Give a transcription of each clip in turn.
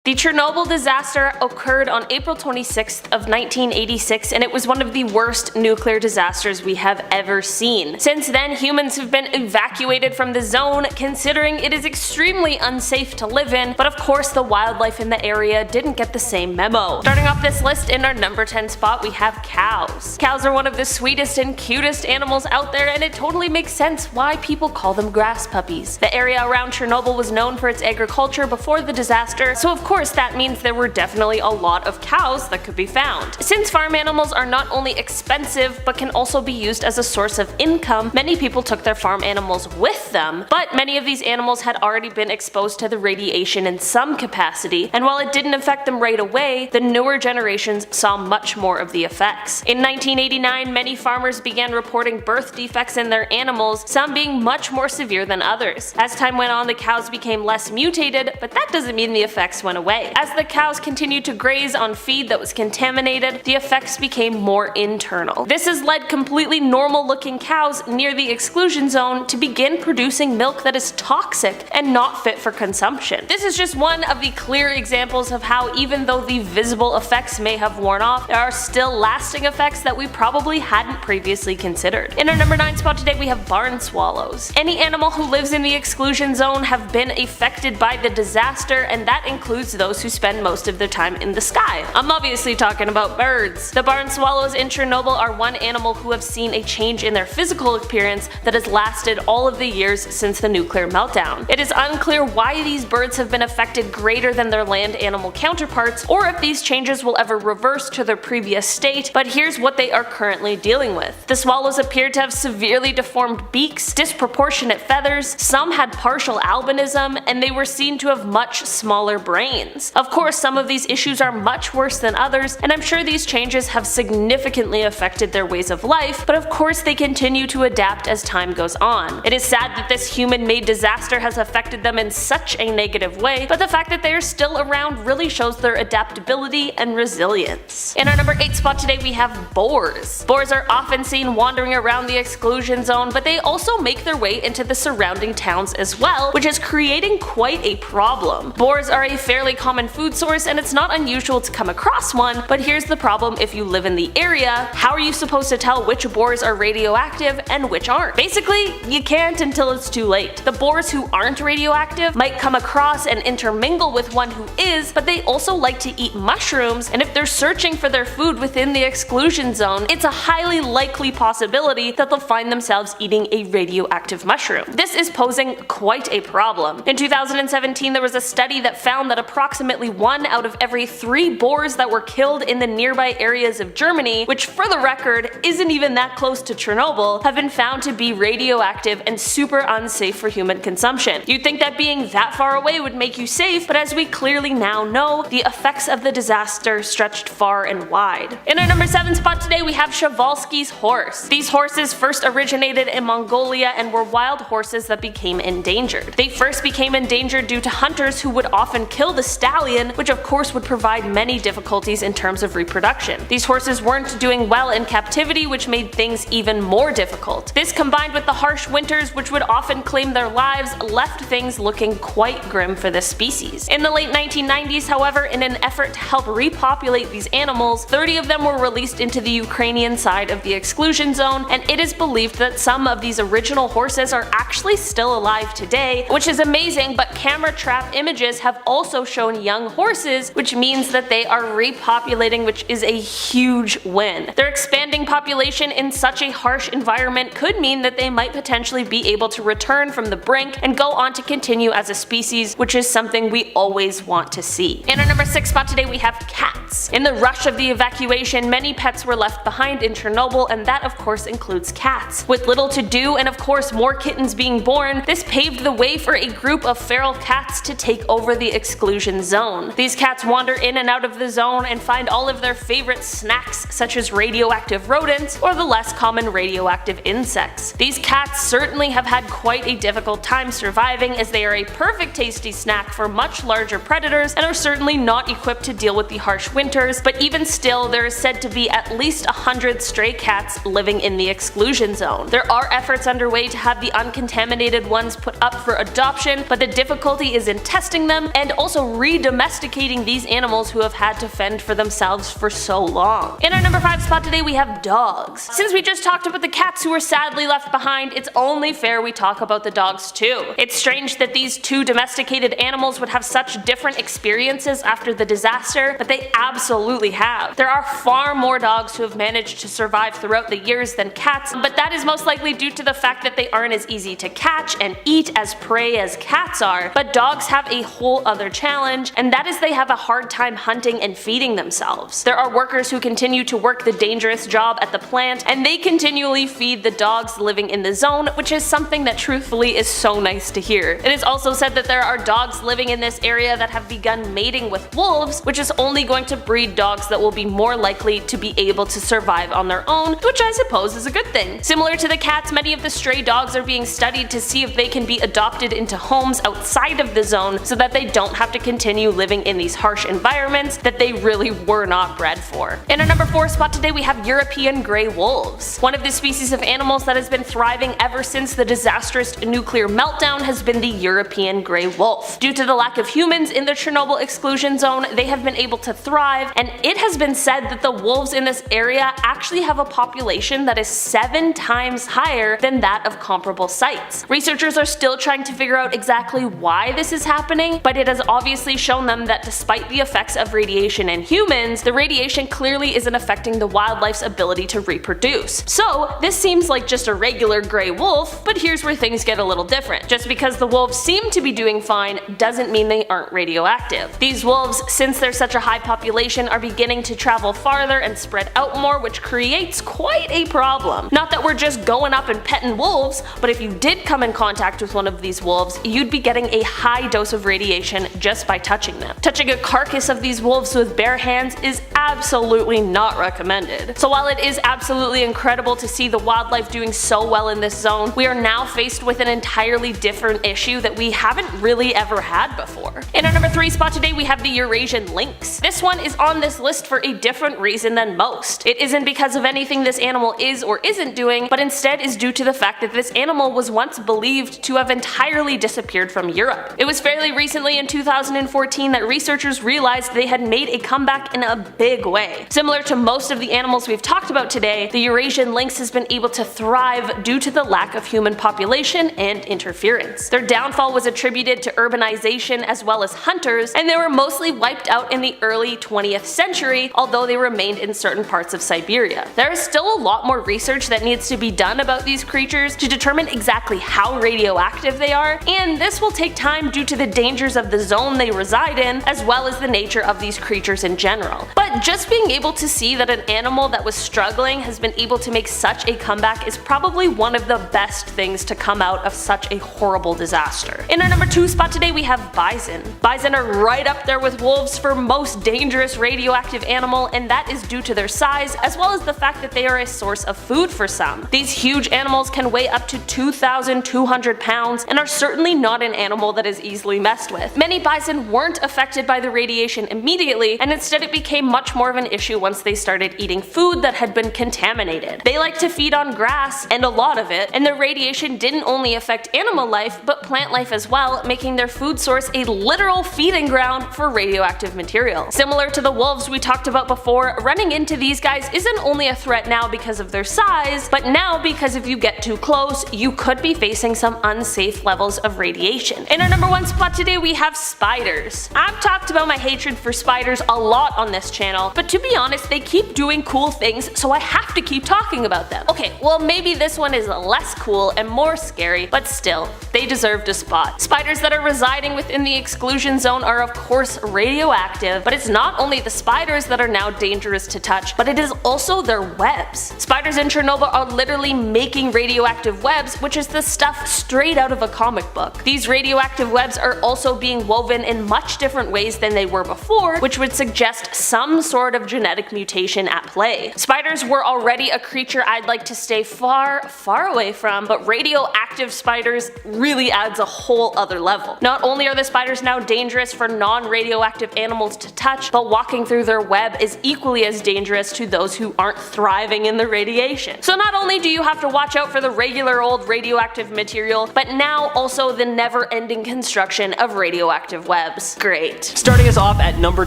The Chernobyl disaster occurred on April 26th of 1986, and it was one of the worst nuclear disasters we have ever seen. Since then, humans have been evacuated from the zone, considering it is extremely unsafe to live in, but of course the wildlife in the area didn't get the same memo. Starting off this list in our number 10 spot, we have cows. Cows are one of the sweetest and cutest animals out there, and it totally makes sense why people call them grass puppies. The area around Chernobyl was known for its agriculture before the disaster, so of course that means there were definitely a lot of cows that could be found. Since farm animals are not only expensive but can also be used as a source of income, many people took their farm animals with them, but many of these animals had already been exposed to the radiation in some capacity, and while it didn't affect them right away, the newer generations saw much more of the effects. In 1989, many farmers began reporting birth defects in their animals, some being much more severe than others. As time went on, the cows became less mutated, but that doesn't mean the effects went away. As the cows continued to graze on feed that was contaminated, the effects became more internal. This has led completely normal looking cows near the exclusion zone to begin producing milk that is toxic and not fit for consumption. This is just one of the clear examples of how, even though the visible effects may have worn off, there are still lasting effects that we probably hadn't previously considered. In our number 9 spot today, we have barn swallows. Any animal who lives in the exclusion zone have been affected by the disaster, and that includes those who spend most of their time in the sky. I'm obviously talking about birds. The barn swallows in Chernobyl are one animal who have seen a change in their physical appearance that has lasted all of the years since the nuclear meltdown. It is unclear why these birds have been affected greater than their land animal counterparts, or if these changes will ever reverse to their previous state, but here's what they are currently dealing with. The swallows appeared to have severely deformed beaks, disproportionate feathers, some had partial albinism, and they were seen to have much smaller brains. Of course, some of these issues are much worse than others, and I'm sure these changes have significantly affected their ways of life, but of course they continue to adapt as time goes on. It is sad that this human-made disaster has affected them in such a negative way, but the fact that they are still around really shows their adaptability and resilience. In our number 8 spot today, we have boars. Boars are often seen wandering around the exclusion zone, but they also make their way into the surrounding towns as well, which is creating quite a problem. Boars are a fairly common food source, and it's not unusual to come across one, but here's the problem: if you live in the area, how are you supposed to tell which boars are radioactive and which aren't? Basically, you can't until it's too late. The boars who aren't radioactive might come across and intermingle with one who is, but they also like to eat mushrooms, and if they're searching for their food within the exclusion zone, it's a highly likely possibility that they'll find themselves eating a radioactive mushroom. This is posing quite a problem. In 2017, there was a study that found that approximately 1 out of every 3 boars that were killed in the nearby areas of Germany, which for the record isn't even that close to Chernobyl, have been found to be radioactive and super unsafe for human consumption. You'd think that being that far away would make you safe, but as we clearly now know, the effects of the disaster stretched far and wide. In our number 7 spot today, we have Przewalski's horse. These horses first originated in Mongolia and were wild horses that became endangered. They first became endangered due to hunters who would often kill the stallion, which of course would provide many difficulties in terms of reproduction. These horses weren't doing well in captivity, which made things even more difficult. This, combined with the harsh winters which would often claim their lives, left things looking quite grim for this species. In the late 1990s, however, in an effort to help repopulate these animals, 30 of them were released into the Ukrainian side of the exclusion zone, and it is believed that some of these original horses are actually still alive today, which is amazing, but camera trap images have also shown young horses, which means that they are repopulating, which is a huge win. Their expanding population in such a harsh environment could mean that they might potentially be able to return from the brink and go on to continue as a species, which is something we always want to see. In our number 6 spot today, we have cats. In the rush of the evacuation, many pets were left behind in Chernobyl, and that of course includes cats. With little to do and of course more kittens being born, this paved the way for a group of feral cats to take over the exclusion zone. These cats wander in and out of the zone and find all of their favorite snacks, such as radioactive rodents or the less common radioactive insects. These cats certainly have had quite a difficult time surviving, as they are a perfect tasty snack for much larger predators and are certainly not equipped to deal with the harsh winters, but even still there is said to be at least 100 stray cats living in the exclusion zone. There are efforts underway to have the uncontaminated ones put up for adoption, but the difficulty is in testing them and also re-domesticating these animals who have had to fend for themselves for so long. In our number 5 spot today we have dogs. Since we just talked about the cats who were sadly left behind, it's only fair we talk about the dogs too. It's strange that these two domesticated animals would have such different experiences after the disaster, but they absolutely have. There are far more dogs who have managed to survive throughout the years than cats, but that is most likely due to the fact that they aren't as easy to catch and eat as prey as cats are. But dogs have a whole other challenge, and that is they have a hard time hunting and feeding themselves. There are workers who continue to work the dangerous job at the plant, and they continually feed the dogs living in the zone, which is something that truthfully is so nice to hear. It is also said that there are dogs living in this area that have begun mating with wolves, which is only going to breed dogs that will be more likely to be able to survive on their own, which I suppose is a good thing. Similar to the cats, many of the stray dogs are being studied to see if they can be adopted into homes outside of the zone so that they don't have to continue living in these harsh environments that they really were not bred for. In our number 4 spot today we have European grey wolves. One of the species of animals that has been thriving ever since the disastrous nuclear meltdown has been the European grey wolf. Due to the lack of humans in the Chernobyl exclusion zone, they have been able to thrive, and it has been said that the wolves in this area actually have a population that is 7 times higher than that of comparable sites. Researchers are still trying to figure out exactly why this is happening, but it has obviously shown them that despite the effects of radiation in humans, the radiation clearly isn't affecting the wildlife's ability to reproduce. So this seems like just a regular grey wolf, but here's where things get a little different. Just because the wolves seem to be doing fine doesn't mean they aren't radioactive. These wolves, since they're such a high population, are beginning to travel farther and spread out more, which creates quite a problem. Not that we're just going up and petting wolves, but if you did come in contact with one of these wolves, you'd be getting a high dose of radiation just by touching them. Touching a carcass of these wolves with bare hands is absolutely not recommended. So while it is absolutely incredible to see the wildlife doing so well in this zone, we are now faced with an entirely different issue that we haven't really ever had before. In our number 3 spot today we have the Eurasian lynx. This one is on this list for a different reason than most. It isn't because of anything this animal is or isn't doing, but instead is due to the fact that this animal was once believed to have entirely disappeared from Europe. It was fairly recently in 2014 that researchers realized they had made a comeback in a big way. Similar to most of the animals we've talked about today, the Eurasian lynx has been able to thrive due to the lack of human population and interference. Their downfall was attributed to urbanization as well as hunters, and they were mostly wiped out in the early 20th century, although they remained in certain parts of Siberia. There is still a lot more research that needs to be done about these creatures to determine exactly how radioactive they are, and this will take time due to the dangers of the zone they reside in, as well as the nature of these creatures in general. But just being able to see that an animal that was struggling has been able to make such a comeback is probably one of the best things to come out of such a horrible disaster. In our number 2 spot today we have bison. Bison are right up there with wolves for most dangerous radioactive animal, and that is due to their size as well as the fact that they are a source of food for some. These huge animals can weigh up to 2,200 pounds and are certainly not an animal that is easily messed with. Many bison weren't affected by the radiation immediately, and instead it became much more of an issue once they started eating food that had been contaminated. They like to feed on grass, and a lot of it, and the radiation didn't only affect animal life but plant life as well, making their food source a literal feeding ground for radioactive material. Similar to the wolves we talked about before, running into these guys isn't only a threat now because of their size, but now because if you get too close, you could be facing some unsafe levels of radiation. In our number 1 spot today we have spiders. I've talked about my hatred for spiders a lot on this channel, but to be honest, they keep doing cool things, so I have to keep talking about them. Okay, well maybe this one is less cool and more scary, but still, they deserved a spot. Spiders that are residing within the exclusion zone are of course radioactive, but it's not only the spiders that are now dangerous to touch, but it is also their webs. Spiders in Chernobyl are literally making radioactive webs, which is the stuff straight out of a comic book. These radioactive webs are also being woven in much different ways than they were before, which would suggest some sort of genetic mutation at play. Spiders were already a creature I'd like to stay far, far away from, but radioactive spiders really adds a whole other level. Not only are the spiders now dangerous for non-radioactive animals to touch, but while walking through their web is equally as dangerous to those who aren't thriving in the radiation. So not only do you have to watch out for the regular old radioactive material, but now also the never-ending construction of radioactive webs. Great. Starting us off at number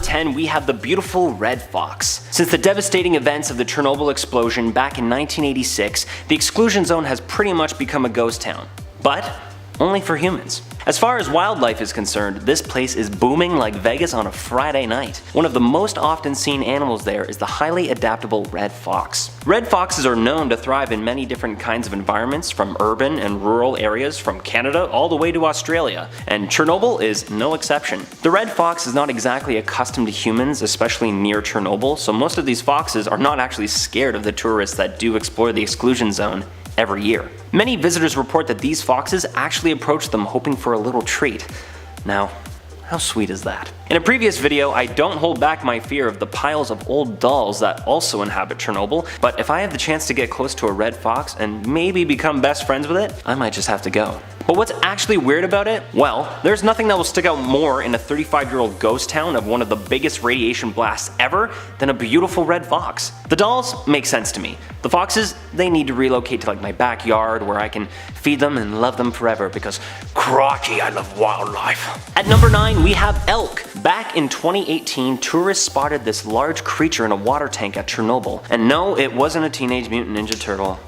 10, we have the beautiful red fox. Since the devastating events of the Chernobyl explosion back in 1986, the exclusion zone has pretty much become a ghost town. But only for humans. As far as wildlife is concerned, this place is booming like Vegas on a Friday night. One of the most often seen animals there is the highly adaptable red fox. Red foxes are known to thrive in many different kinds of environments, from urban and rural areas from Canada all the way to Australia, and Chernobyl is no exception. The red fox is not exactly accustomed to humans, especially near Chernobyl, so most of these foxes are not actually scared of the tourists that do explore the exclusion zone every year. Many visitors report that these foxes actually approach them hoping for a little treat. Now, how sweet is that? In a previous video, I don't hold back my fear of the piles of old dolls that also inhabit Chernobyl, but if I have the chance to get close to a red fox and maybe become best friends with it, I might just have to go. But what's actually weird about it? Well, there's nothing that will stick out more in a 35-year-old ghost town of one of the biggest radiation blasts ever than a beautiful red fox. The dolls make sense to me. The foxes, they need to relocate to like my backyard where I can feed them and love them forever because crikey, I love wildlife. At number 9, we have elk. Back in 2018, tourists spotted this large creature in a water tank at Chernobyl. And no, it wasn't a Teenage Mutant Ninja Turtle.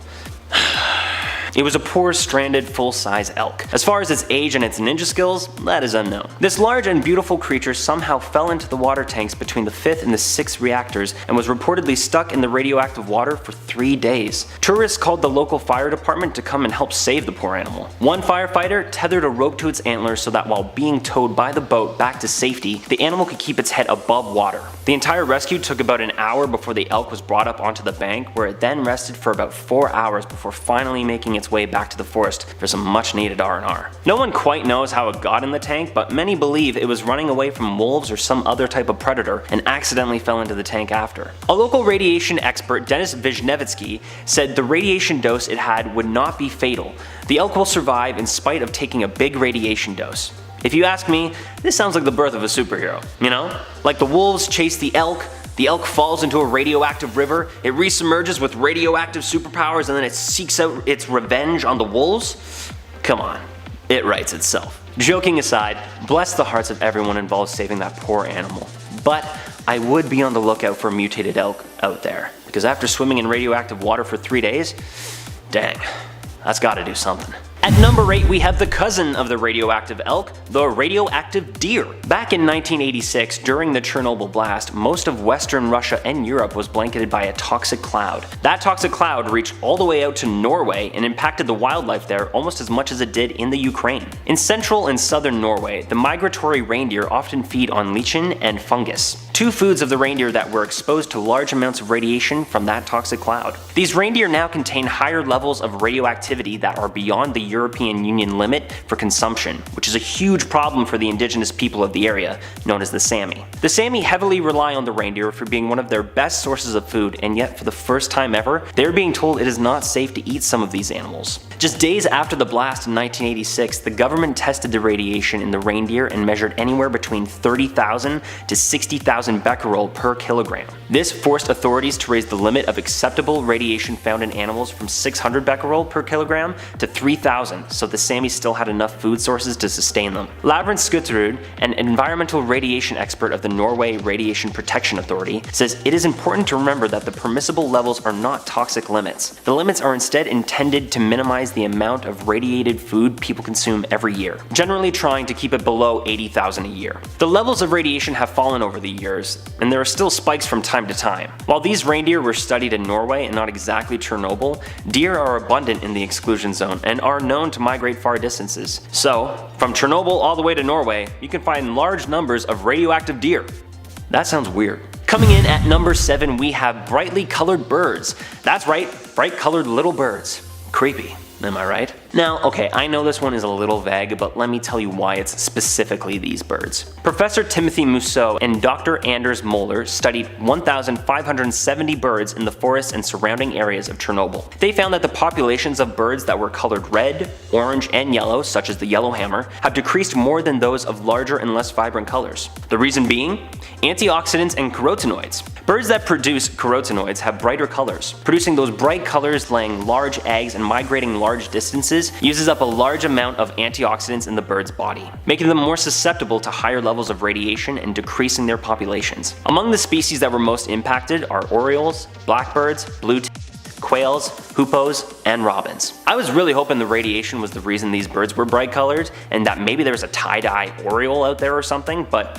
It was a poor, stranded, full-size elk. As far as its age and its ninja skills, that is unknown. This large and beautiful creature somehow fell into the water tanks between the 5th and the 6th reactors and was reportedly stuck in the radioactive water for 3 days. Tourists called the local fire department to come and help save the poor animal. One firefighter tethered a rope to its antlers so that while being towed by the boat back to safety, the animal could keep its head above water. The entire rescue took about an hour before the elk was brought up onto the bank, where it then rested for about 4 hours before finally making its way back to the forest for some much needed R&R. No one quite knows how it got in the tank, but many believe it was running away from wolves or some other type of predator and accidentally fell into the tank after. A local radiation expert, Denis Vizhnevitsky, said the radiation dose it had would not be fatal. The elk will survive in spite of taking a big radiation dose. If you ask me, this sounds like the birth of a superhero, you know? Like the wolves chase the elk falls into a radioactive river, it resubmerges with radioactive superpowers, and then it seeks out its revenge on the wolves? Come on, it writes itself. Joking aside, bless the hearts of everyone involved saving that poor animal. But I would be on the lookout for a mutated elk out there, because after swimming in radioactive water for 3 days, dang, that's gotta do something. At number 8, we have the cousin of the radioactive elk, the radioactive deer. Back in 1986, during the Chernobyl blast, most of Western Russia and Europe was blanketed by a toxic cloud. That toxic cloud reached all the way out to Norway and impacted the wildlife there almost as much as it did in the Ukraine. In central and southern Norway, the migratory reindeer often feed on lichen and fungus, two foods of the reindeer that were exposed to large amounts of radiation from that toxic cloud. These reindeer now contain higher levels of radioactivity that are beyond the European Union limit for consumption, which is a huge problem for the indigenous people of the area, known as the Sami. The Sami heavily rely on the reindeer for being one of their best sources of food, and yet for the first time ever, they're being told it is not safe to eat some of these animals. Just days after the blast in 1986, the government tested the radiation in the reindeer and measured anywhere between 30,000 to 60,000 becquerel per kilogram. This forced authorities to raise the limit of acceptable radiation found in animals from 600 becquerel per kilogram to 3,000, so the Sami still had enough food sources to sustain them. Lavrent Skutterud, an environmental radiation expert of the Norway Radiation Protection Authority, says it is important to remember that the permissible levels are not toxic limits. The limits are instead intended to minimize the amount of radiated food people consume every year, generally trying to keep it below 80,000 a year. The levels of radiation have fallen over the years, and there are still spikes from time to time. While these reindeer were studied in Norway and not exactly Chernobyl, deer are abundant in the exclusion zone and are known to migrate far distances. So, from Chernobyl all the way to Norway, you can find large numbers of radioactive deer. That sounds weird. Coming in at number 7, we have brightly colored birds. That's right, bright colored little birds. Creepy. Am I right? Now, okay, I know this one is a little vague, but let me tell you why it's specifically these birds. Professor Timothy Mousseau and Dr. Anders Moeller studied 1,570 birds in the forests and surrounding areas of Chernobyl. They found that the populations of birds that were colored red, orange, and yellow, such as the yellowhammer, have decreased more than those of larger and less vibrant colors. The reason being? Antioxidants and carotenoids. Birds that produce carotenoids have brighter colors. Producing those bright colors, laying large eggs, and migrating large distances uses up a large amount of antioxidants in the bird's body, making them more susceptible to higher levels of radiation and decreasing their populations. Among the species that were most impacted are orioles, blackbirds, quails, hoopoes, and robins. I was really hoping the radiation was the reason these birds were bright colored, and that maybe there was a tie-dye oriole out there or something, but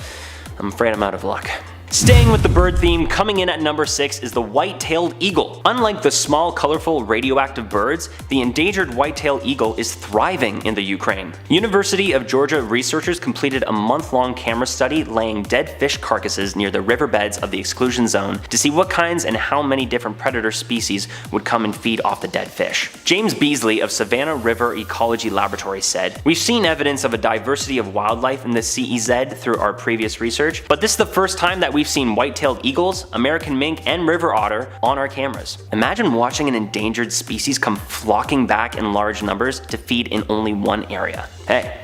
I'm afraid I'm out of luck. Staying with the bird theme, coming in at number 6 is the white-tailed eagle. Unlike the small, colorful, radioactive birds, the endangered white-tailed eagle is thriving in the Ukraine. University of Georgia researchers completed a month-long camera study laying dead fish carcasses near the riverbeds of the exclusion zone to see what kinds and how many different predator species would come and feed off the dead fish. James Beasley of Savannah River Ecology Laboratory said, "We've seen evidence of a diversity of wildlife in the CEZ through our previous research, but this is the first time that we've seen white-tailed eagles, American mink, and river otter on our cameras." Imagine watching an endangered species come flocking back in large numbers to feed in only one area. Hey,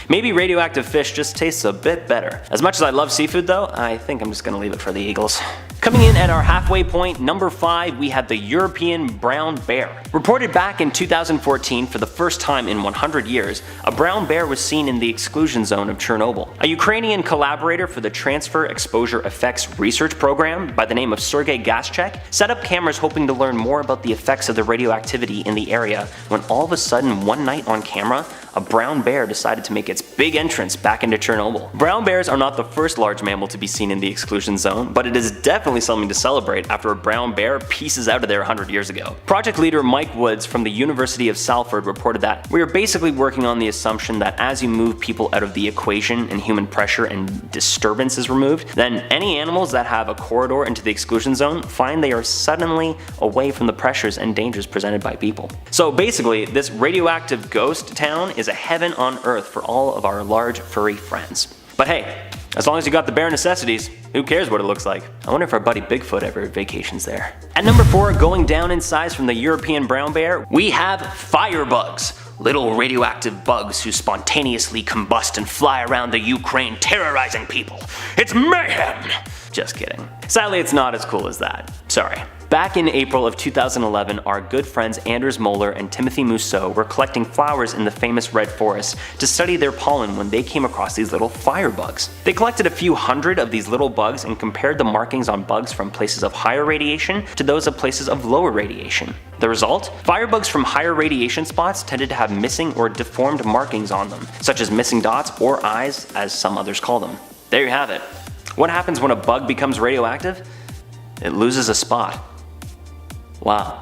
maybe radioactive fish just tastes a bit better. As much as I love seafood though, I think I'm just gonna leave it for the eagles. Coming in at our halfway point, number 5, we have the European brown bear. Reported back in 2014 for the first time in 100 years, a brown bear was seen in the exclusion zone of Chernobyl. A Ukrainian collaborator for the Transfer Exposure Effects Research Program by the name of Sergei Gaschek set up cameras hoping to learn more about the effects of the radioactivity in the area when all of a sudden one night on camera, a brown bear decided to make its big entrance back into Chernobyl. Brown bears are not the first large mammal to be seen in the exclusion zone, but it is definitely something to celebrate after a brown bear pieces out of there 100 years ago. Project leader Mike Woods from the University of Salford reported that, "We are basically working on the assumption that as you move people out of the equation and human pressure and disturbance is removed, then any animals that have a corridor into the exclusion zone find they are suddenly away from the pressures and dangers presented by people." So basically, this radioactive ghost town is a heaven on earth for all of our large furry friends. But hey, as long as you got the bare necessities, who cares what it looks like? I wonder if our buddy Bigfoot ever vacations there. At number 4, going down in size from the European brown bear, we have firebugs. Little radioactive bugs who spontaneously combust and fly around the Ukraine terrorizing people. It's mayhem! Just kidding. Sadly, it's not as cool as that. Sorry. Back in April of 2011, our good friends Anders Moeller and Timothy Mousseau were collecting flowers in the famous red forest to study their pollen when they came across these little firebugs. They collected a few hundred of these little bugs and compared the markings on bugs from places of higher radiation to those of places of lower radiation. The result? Firebugs from higher radiation spots tended to have missing or deformed markings on them, such as missing dots or eyes, as some others call them. There you have it. What happens when a bug becomes radioactive? It loses a spot. Wow.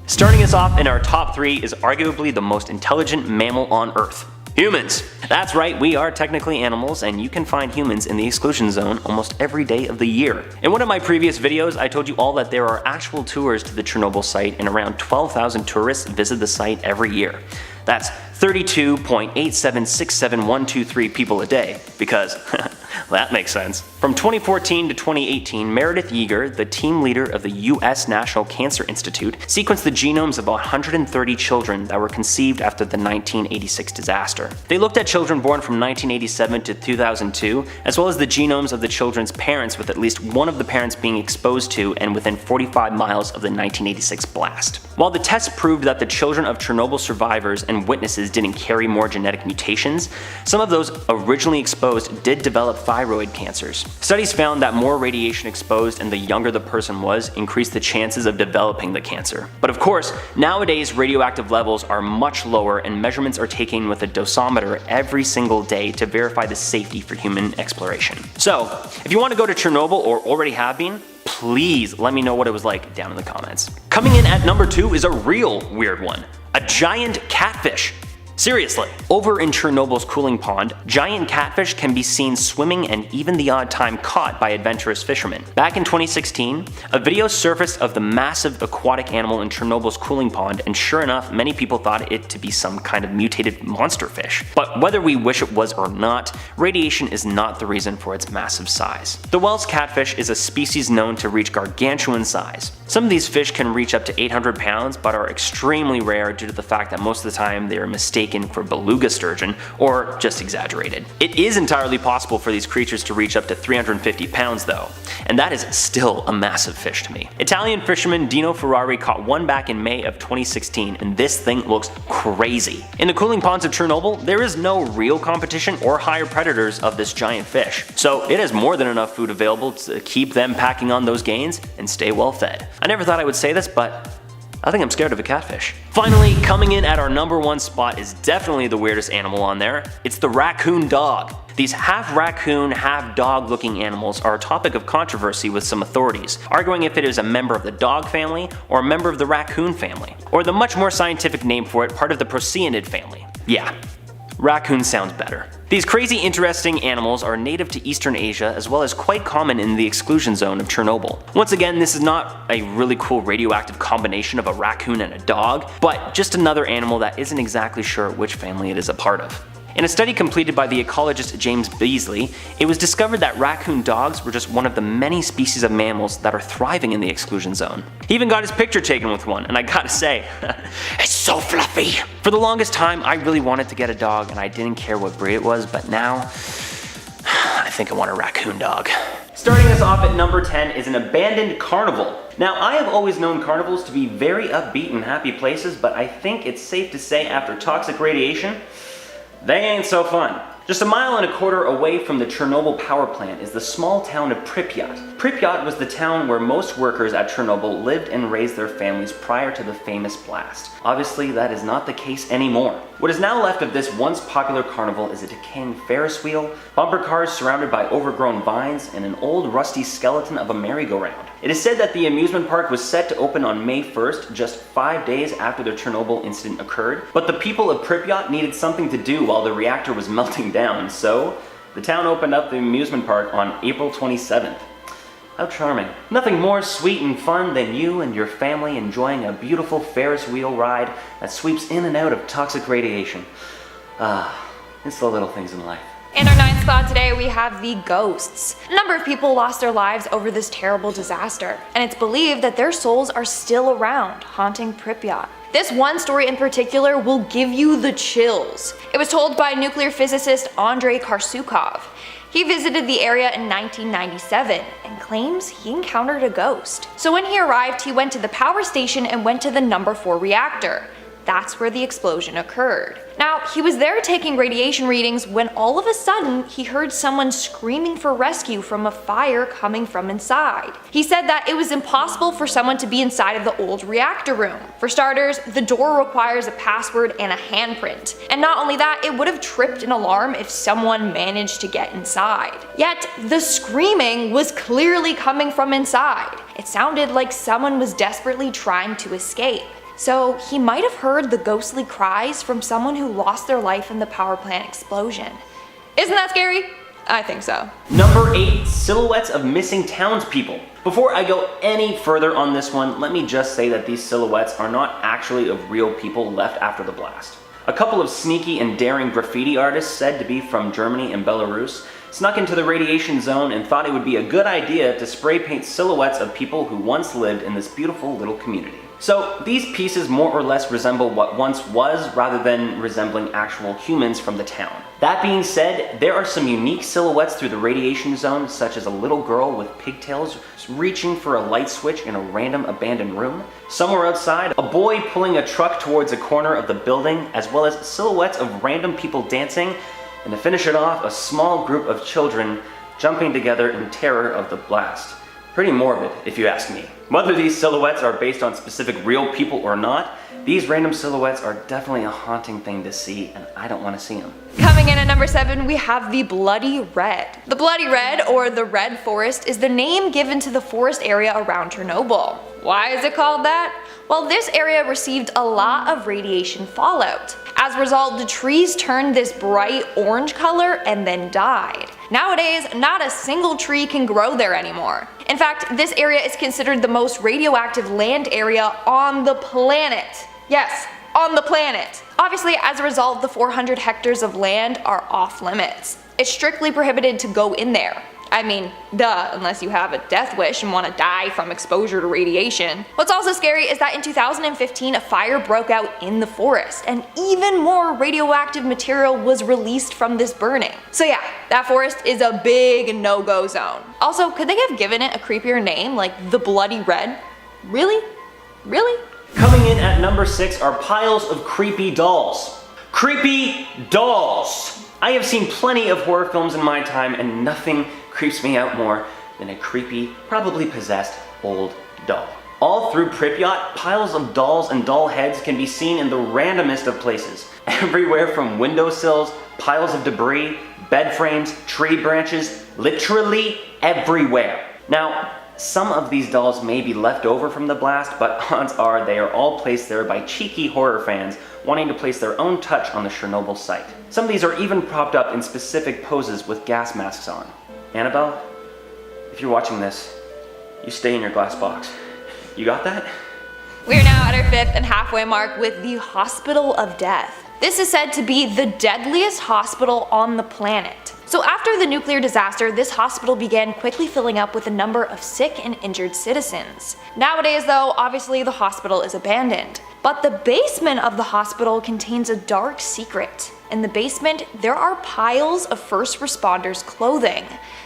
Starting us off in our top 3 is arguably the most intelligent mammal on Earth. Humans! That's right, we are technically animals, and you can find humans in the exclusion zone almost every day of the year. In one of my previous videos, I told you all that there are actual tours to the Chernobyl site, and around 12,000 tourists visit the site every year. That's 32.8767123 people a day, because that makes sense. From 2014 to 2018, Meredith Yeager, the team leader of the US National Cancer Institute, sequenced the genomes of 130 children that were conceived after the 1986 disaster. They looked at children born from 1987 to 2002, as well as the genomes of the children's parents, with at least one of the parents being exposed to and within 45 miles of the 1986 blast. While the tests proved that the children of Chernobyl survivors and witnesses didn't carry more genetic mutations, some of those originally exposed did develop thyroid cancers. Studies found that more radiation exposed and the younger the person was increased the chances of developing the cancer. But of course, nowadays radioactive levels are much lower and measurements are taken with a dosimeter every single day to verify the safety for human exploration. So, if you want to go to Chernobyl or already have been, please let me know what it was like down in the comments. Coming in at number 2 is a real weird one. A giant catfish. Seriously. Over in Chernobyl's cooling pond, giant catfish can be seen swimming and even the odd time caught by adventurous fishermen. Back in 2016, a video surfaced of the massive aquatic animal in Chernobyl's cooling pond, and sure enough, many people thought it to be some kind of mutated monster fish. But whether we wish it was or not, radiation is not the reason for its massive size. The Wells catfish is a species known to reach gargantuan size. Some of these fish can reach up to 800 pounds, but are extremely rare due to the fact that most of the time they are mistaken for beluga sturgeon, or just exaggerated. It is entirely possible for these creatures to reach up to 350 pounds though, and that is still a massive fish to me. Italian fisherman Dino Ferrari caught one back in May of 2016, and this thing looks crazy. In the cooling ponds of Chernobyl, there is no real competition or higher predators of this giant fish, so it has more than enough food available to keep them packing on those gains and stay well fed. I never thought I would say this, but I think I'm scared of a catfish. Finally, coming in at our #1 spot is definitely the weirdest animal on there. It's the raccoon dog. These half raccoon, half dog looking animals are a topic of controversy with some authorities, arguing if it is a member of the dog family or a member of the raccoon family, or the much more scientific name for it, part of the Procyon family. Yeah, raccoon sounds better. These crazy interesting animals are native to Eastern Asia as well as quite common in the exclusion zone of Chernobyl. Once again, this is not a really cool radioactive combination of a raccoon and a dog, but just another animal that isn't exactly sure which family it is a part of. In a study completed by the ecologist James Beasley, it was discovered that raccoon dogs were just one of the many species of mammals that are thriving in the exclusion zone. He even got his picture taken with one, and I gotta say, it's so fluffy! For the longest time, I really wanted to get a dog and I didn't care what breed it was, but now, I think I want a raccoon dog. Starting us off at number 10 is an abandoned carnival. Now, I have always known carnivals to be very upbeat and happy places, but I think it's safe to say after toxic radiation, they ain't so fun. Just 1.25 miles away from the Chernobyl power plant is the small town of Pripyat. Pripyat was the town where most workers at Chernobyl lived and raised their families prior to the famous blast. Obviously, that is not the case anymore. What is now left of this once popular carnival is a decaying Ferris wheel, bumper cars surrounded by overgrown vines, and an old rusty skeleton of a merry-go-round. It is said that the amusement park was set to open on May 1st, just 5 days after the Chernobyl incident occurred, but the people of Pripyat needed something to do while the reactor was melting down, so the town opened up the amusement park on April 27th. How charming. Nothing more sweet and fun than you and your family enjoying a beautiful Ferris wheel ride that sweeps in and out of toxic radiation. It's the little things in life. In our 9th spot today, we have the ghosts. A number of people lost their lives over this terrible disaster, and it's believed that their souls are still around, haunting Pripyat. This one story in particular will give you the chills. It was told by nuclear physicist Andrei Karsukov. He visited the area in 1997 and claims he encountered a ghost. So when he arrived, he went to the power station and went to the number 4 reactor. That's where the explosion occurred. Now, he was there taking radiation readings when all of a sudden he heard someone screaming for rescue from a fire coming from inside. He said that it was impossible for someone to be inside of the old reactor room. For starters, the door requires a password and a handprint. And not only that, it would have tripped an alarm if someone managed to get inside. Yet, the screaming was clearly coming from inside. It sounded like someone was desperately trying to escape. So he might have heard the ghostly cries from someone who lost their life in the power plant explosion. Isn't that scary? I think so. Number 8, silhouettes of missing townspeople. Before I go any further on this one, let me just say that these silhouettes are not actually of real people left after the blast. A couple of sneaky and daring graffiti artists said to be from Germany and Belarus snuck into the radiation zone and thought it would be a good idea to spray paint silhouettes of people who once lived in this beautiful little community. So these pieces more or less resemble what once was rather than resembling actual humans from the town. That being said, there are some unique silhouettes through the radiation zone, such as a little girl with pigtails reaching for a light switch in a random abandoned room. Somewhere outside, a boy pulling a truck towards a corner of the building, as well as silhouettes of random people dancing, and to finish it off, a small group of children jumping together in terror of the blast. Pretty morbid, if you ask me. Whether these silhouettes are based on specific real people or not, these random silhouettes are definitely a haunting thing to see, and I don't want to see them. Coming in at number 7, we have the Bloody Red. The Bloody Red, or the Red Forest, is the name given to the forest area around Chernobyl. Why is it called that? Well, this area received a lot of radiation fallout. As a result, the trees turned this bright orange color and then died. Nowadays, not a single tree can grow there anymore. In fact, this area is considered the most radioactive land area on the planet. Yes, on the planet. Obviously, as a result, the 400 hectares of land are off limits. It's strictly prohibited to go in there. I mean, duh, unless you have a death wish and want to die from exposure to radiation. What's also scary is that in 2015 a fire broke out in the forest, and even more radioactive material was released from this burning. So yeah, that forest is a big no-go zone. Also, could they have given it a creepier name like the Bloody Red? Really? Really? Coming in at number 6 are piles of creepy dolls. Creepy dolls! I have seen plenty of horror films in my time, and nothing creeps me out more than a creepy, probably possessed old doll. All through Pripyat, piles of dolls and doll heads can be seen in the randomest of places. Everywhere from windowsills, piles of debris, bed frames, tree branches, literally everywhere. Now, some of these dolls may be left over from the blast, but odds are they are all placed there by cheeky horror fans wanting to place their own touch on the Chernobyl site. Some of these are even propped up in specific poses with gas masks on. Annabelle, if you're watching this, you stay in your glass box. You got that? We're now at our 5th and halfway mark with the Hospital of Death. This is said to be the deadliest hospital on the planet. So after the nuclear disaster, this hospital began quickly filling up with a number of sick and injured citizens. Nowadays though, obviously the hospital is abandoned. But the basement of the hospital contains a dark secret. In the basement, there are piles of first responders' clothing.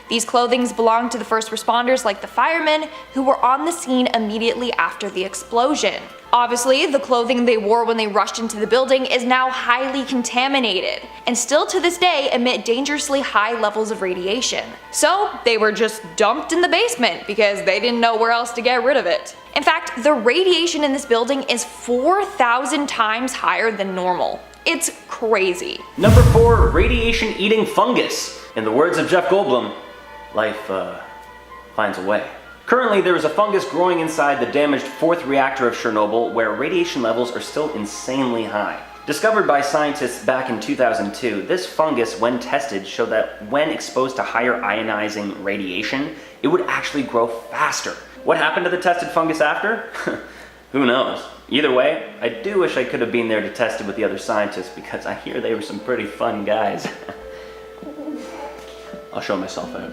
These clothings belong to the first responders like the firemen who were on the scene immediately after the explosion. Obviously, the clothing they wore when they rushed into the building is now highly contaminated, and still to this day emit dangerously high levels of radiation. So they were just dumped in the basement because they didn't know where else to get rid of it. In fact, the radiation in this building is 4,000 times higher than normal. It's crazy. Number 4, radiation-eating fungus. In the words of Jeff Goldblum, life finds a way. Currently, there is a fungus growing inside the damaged 4th reactor of Chernobyl where radiation levels are still insanely high. Discovered by scientists back in 2002, this fungus, when tested, showed that when exposed to higher ionizing radiation, it would actually grow faster. What happened to the tested fungus after? Who knows? Either way, I do wish I could have been there to test it with the other scientists because I hear they were some pretty fun guys. I'll show myself out.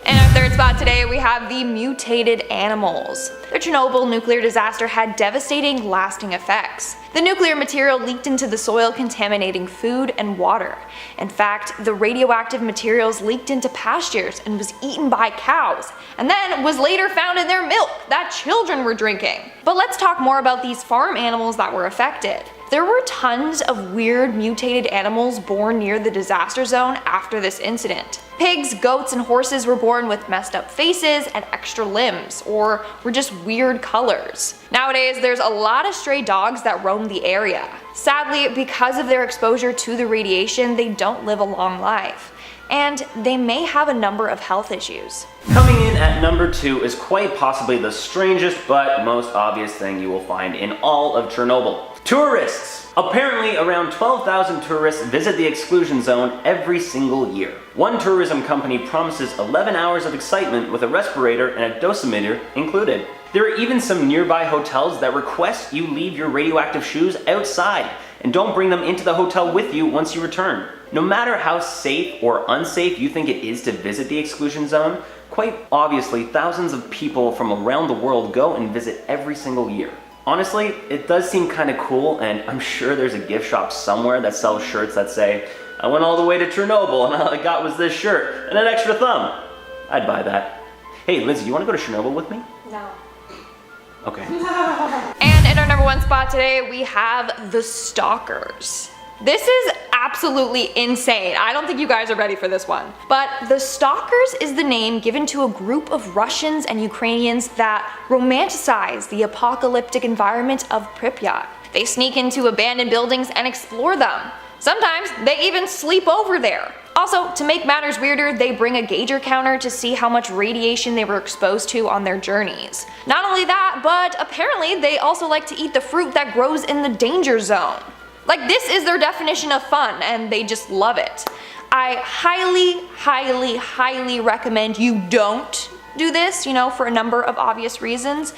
In our 3rd spot today, we have the mutated animals. The Chernobyl nuclear disaster had devastating, lasting effects. The nuclear material leaked into the soil, contaminating food and water. In fact, the radioactive materials leaked into pastures and was eaten by cows, and then was later found in their milk that children were drinking. But let's talk more about these farm animals that were affected. There were tons of weird mutated animals born near the disaster zone after this incident. Pigs, goats, and horses were born with messed up faces and extra limbs, or were just weird colors. Nowadays, there's a lot of stray dogs that roam the area. Sadly, because of their exposure to the radiation, they don't live a long life, and they may have a number of health issues. Coming in at number 2 is quite possibly the strangest but most obvious thing you will find in all of Chernobyl. Tourists! Apparently, around 12,000 tourists visit the exclusion zone every single year. One tourism company promises 11 hours of excitement with a respirator and a dosimeter included. There are even some nearby hotels that request you leave your radioactive shoes outside and don't bring them into the hotel with you once you return. No matter how safe or unsafe you think it is to visit the exclusion zone, quite obviously thousands of people from around the world go and visit every single year. Honestly, it does seem kind of cool, and I'm sure there's a gift shop somewhere that sells shirts that say, I went all the way to Chernobyl and all I got was this shirt and an extra thumb. I'd buy that. Hey Lizzie, you want to go to Chernobyl with me? No. Okay. And in our number 1 spot today, we have the Stalkers. This is absolutely insane. I don't think you guys are ready for this one. But the Stalkers is the name given to a group of Russians and Ukrainians that romanticize the apocalyptic environment of Pripyat. They sneak into abandoned buildings and explore them. Sometimes they even sleep over there. Also, to make matters weirder, they bring a gauger counter to see how much radiation they were exposed to on their journeys. Not only that, but apparently they also like to eat the fruit that grows in the danger zone. Like, this is their definition of fun, and they just love it. I highly recommend you don't do this, for a number of obvious reasons.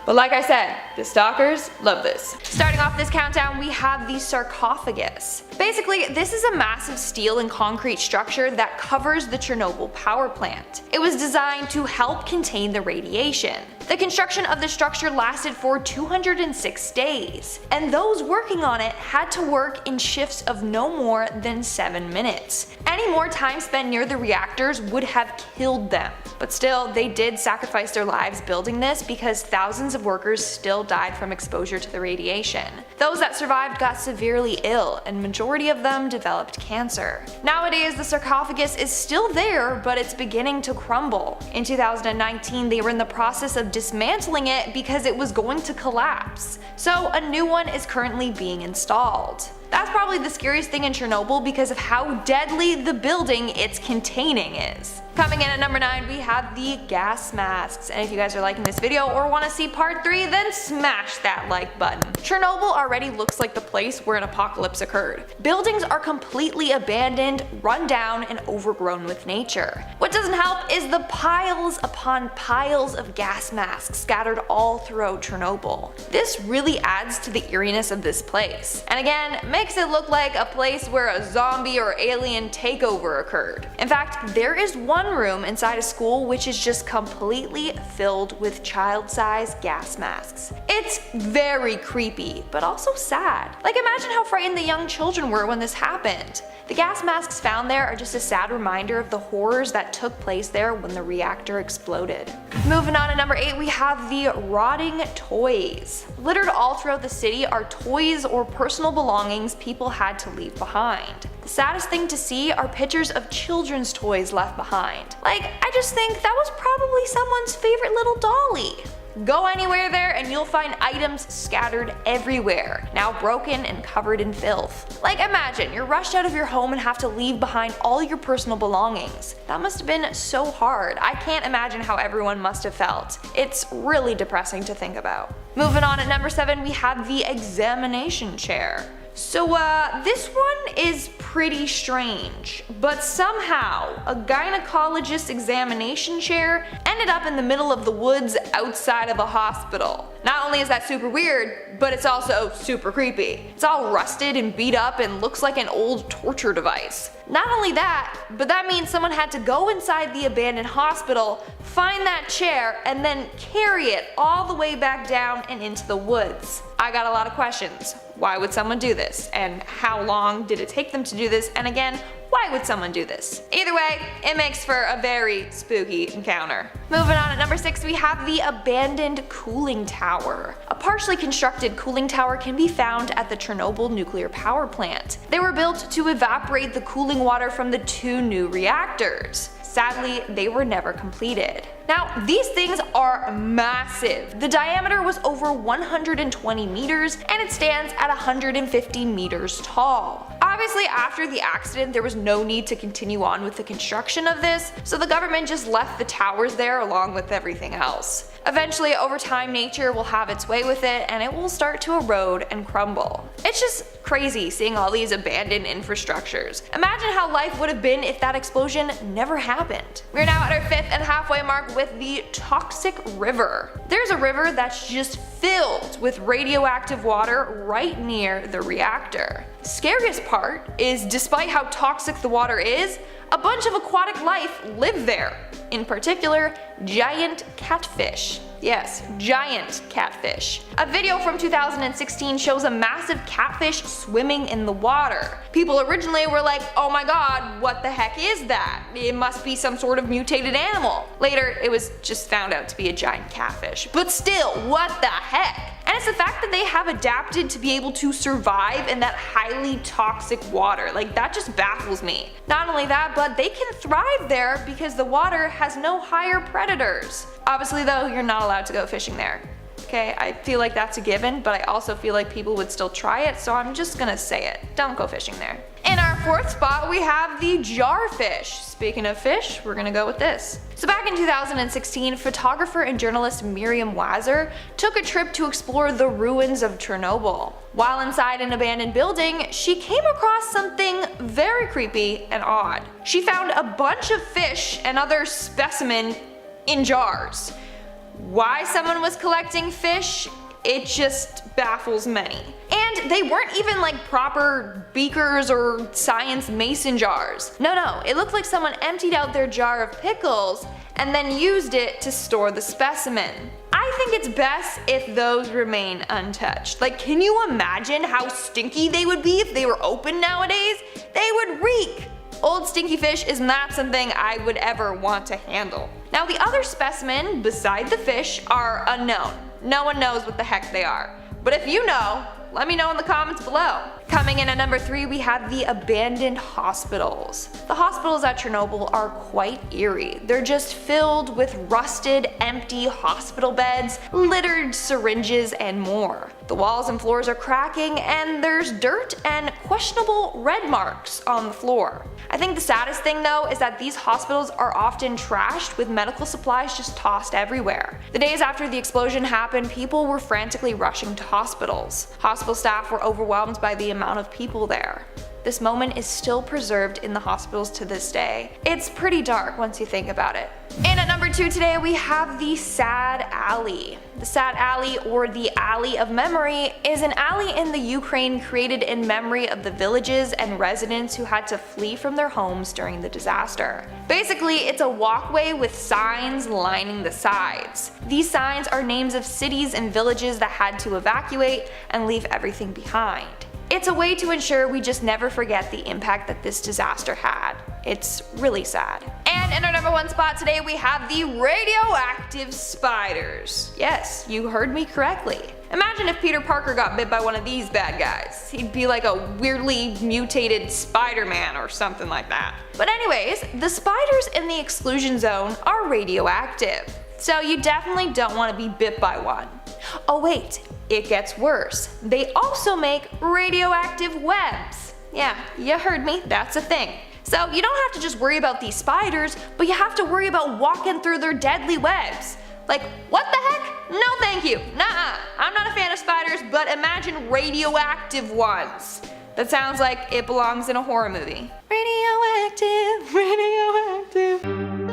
But like I said, the Stalkers love this. Starting off this countdown, we have the sarcophagus. Basically, this is a massive steel and concrete structure that covers the Chernobyl power plant. It was designed to help contain the radiation. The construction of the structure lasted for 206 days, and those working on it had to work in shifts of no more than 7 minutes. Any more time spent near the reactors would have killed them. But still, they did sacrifice their lives building this because thousands of workers still died from exposure to the radiation. Those that survived got severely ill, and majority of them developed cancer. Nowadays, the sarcophagus is still there, but it's beginning to crumble. In 2019, they were in the process of dismantling it because it was going to collapse. So a new one is currently being installed. That's probably the scariest thing in Chernobyl because of how deadly the building it's containing is. Coming in at number 9, we have the gas masks. And if you guys are liking this video or want to see part 3, then smash that like button. Chernobyl already looks like the place where an apocalypse occurred. Buildings are completely abandoned, run down, and overgrown with nature. What doesn't help is the piles upon piles of gas masks scattered all throughout Chernobyl. This really adds to the eeriness of this place. And again, makes it look like a place where a zombie or alien takeover occurred. In fact, there is one room inside a school which is just completely filled with child-sized gas masks. It's very creepy, but also sad. Like, imagine how frightened the young children were when this happened. The gas masks found there are just a sad reminder of the horrors that took place there when the reactor exploded. Moving on to number 8, we have the rotting toys. Littered all throughout the city are toys or personal belongings people had to leave behind. The saddest thing to see are pictures of children's toys left behind. Like, I just think that was probably someone's favorite little dolly. Go anywhere there and you'll find items scattered everywhere, now broken and covered in filth. Like, imagine you're rushed out of your home and have to leave behind all your personal belongings. That must have been so hard. I can't imagine how everyone must have felt. It's really depressing to think about. Moving on at number 7, we have the examination chair. So this one is pretty strange, but somehow a gynecologist examination chair ended up in the middle of the woods outside of a hospital. Not only is that super weird, but it's also super creepy. It's all rusted and beat up and looks like an old torture device. Not only that, but that means someone had to go inside the abandoned hospital, find that chair, and then carry it all the way back down and into the woods. I got a lot of questions. Why would someone do this? And how long did it take them to do this? And again, why would someone do this? Either way, it makes for a very spooky encounter. Moving on at number 6, we have the abandoned cooling tower. A partially constructed cooling tower can be found at the Chernobyl nuclear power plant. They were built to evaporate the cooling water from the 2 new reactors. Sadly, they were never completed. Now, these things are massive. The diameter was over 120 meters and it stands at 150 meters tall. Obviously, after the accident, there was no need to continue on with the construction of this, so the government just left the towers there along with everything else. Eventually, over time, nature will have its way with it and it will start to erode and crumble. It's just crazy seeing all these abandoned infrastructures. Imagine how life would have been if that explosion never happened. We're now at our 5th and halfway mark with the toxic river. There's a river that's just filled with radioactive water right near the reactor. Scariest part is, despite how toxic the water is, a bunch of aquatic life live there. In particular, giant catfish. Yes, giant catfish. A video from 2016 shows a massive catfish swimming in the water. People originally were like, oh my god, what the heck is that? It must be some sort of mutated animal. Later, it was just found out to be a giant catfish. But still, what the heck? And it's the fact that they have adapted to be able to survive in that highly toxic water. Like, that just baffles me. Not only that, but they can thrive there because the water has no higher predators. Obviously though, you're not allowed to go fishing there. Okay, I feel like that's a given, but I also feel like people would still try it, so I'm just gonna say it. Don't go fishing there. In our fourth spot, we have the jarfish. Speaking of fish, we're gonna go with this. So back in 2016, photographer and journalist Miriam Wazer took a trip to explore the ruins of Chernobyl. While inside an abandoned building, she came across something very creepy and odd. She found a bunch of fish and other specimens in jars. Why someone was collecting fish, it just baffles many. And they weren't even like proper beakers or science mason jars. No, it looked like someone emptied out their jar of pickles and then used it to store the specimen. I think it's best if those remain untouched. Like, can you imagine how stinky they would be if they were open nowadays? They would reek. Old stinky fish is not something I would ever want to handle. Now the other specimen beside the fish are unknown. No one knows what the heck they are. But if you know, let me know in the comments below. Coming in at number 3, we have the abandoned hospitals. The hospitals at Chernobyl are quite eerie. They're just filled with rusted, empty hospital beds, littered syringes, and more. The walls and floors are cracking, and there's dirt and questionable red marks on the floor. I think the saddest thing though is that these hospitals are often trashed with medical supplies just tossed everywhere. The days after the explosion happened, people were frantically rushing to hospitals. Hospital staff were overwhelmed by the amount of people there. This moment is still preserved in the hospitals to this day. It's pretty dark once you think about it. And at number 2 today, we have the Sad Alley. The Sad Alley, or the Alley of Memory, is an alley in the Ukraine created in memory of the villages and residents who had to flee from their homes during the disaster. Basically, it's a walkway with signs lining the sides. These signs are names of cities and villages that had to evacuate and leave everything behind. It's a way to ensure we just never forget the impact that this disaster had. It's really sad. And in our number 1 spot today, we have the radioactive spiders. Yes, you heard me correctly. Imagine if Peter Parker got bit by one of these bad guys. He'd be like a weirdly mutated Spider-Man or something like that. But anyways, the spiders in the exclusion zone are radioactive. So you definitely don't want to be bit by one. Oh wait, it gets worse. They also make radioactive webs. Yeah, you heard me, that's a thing. So you don't have to just worry about these spiders, but you have to worry about walking through their deadly webs. Like, what the heck? No thank you. Nuh-uh. I'm not a fan of spiders, but imagine radioactive ones. That sounds like it belongs in a horror movie. Radioactive, radioactive.